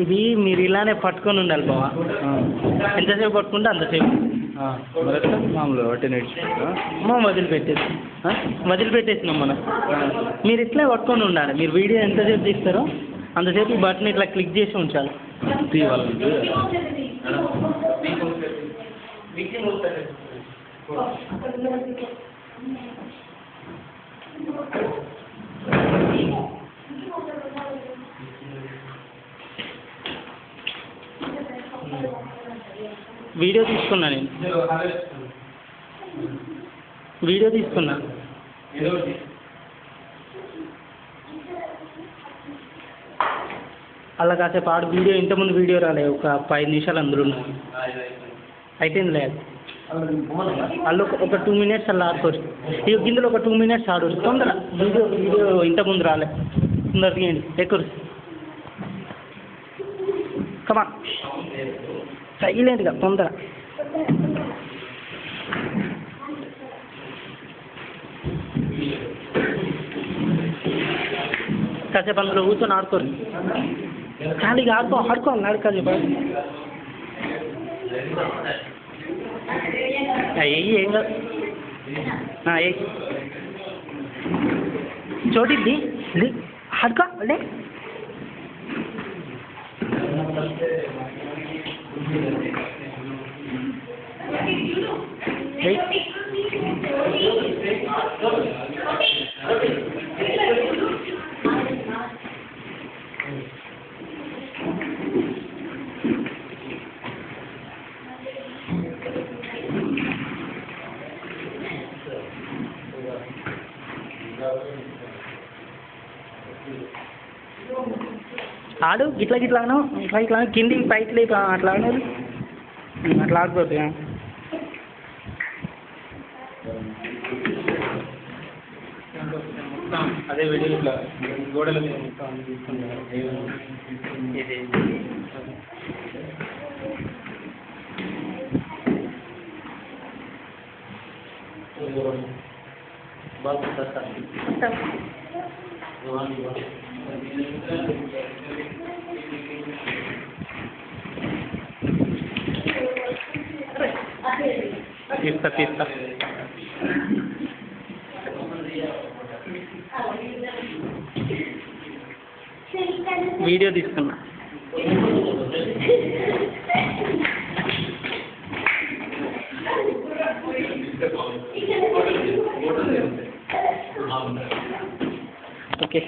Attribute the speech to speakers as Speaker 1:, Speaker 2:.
Speaker 1: ఇది మీరు ఇలానే పట్టుకొని ఉండాలి బావ. ఎంతసేపు పట్టుకుంటే అంతసేపు.
Speaker 2: మామూలు ఒకటి నేర్చుకుంటా
Speaker 1: వదిలిపెట్టేసినాం మనం. మీరు ఇట్లా పట్టుకొని ఉండాలి. మీరు వీడియో ఎంతసేపు తీస్తారో అంతసేపు ఈ బటన్ ఇట్లా క్లిక్ చేసి ఉంచాలి. వీడియో తీసుకున్నా నేను. వీడియో తీసుకున్నా. అలా కాసేపు ఆడు వీడియో ఇంతకుముందు వీడియో రాలే ఒక 5 నిమిషాలు అందులో అయిపోయింది లేదు. వాళ్ళు ఒక 2 మినిట్స్ అలా ఆడుకోవచ్చు. ఇక గిందులో ఒక 2 మినిట్స్ ఆడు తొందర. వీడియో ఇంతకుముందు రాలే. తొందర తీయండి. ఎక్కువ కమా సైలెంట్గా తొందర. కాసేపు అందులో కూర్చొని ఆడుకోరు. ఖాళీగా ఆడుకోవాలి కాసేపు. ఏం కాదు. చోటిద్ది ఆడుకో లే. ఆడు ఇట్లాను ఇట్లా కిందికి పైకి లేక అట్లా ఆడలేదు. అట్లా ఆడుకోవద్దు.
Speaker 2: అదే వీడియో ఇట్లా గోడల మీద
Speaker 1: తీస్తా. వీడియో తీసుకున్నా. ఓకే.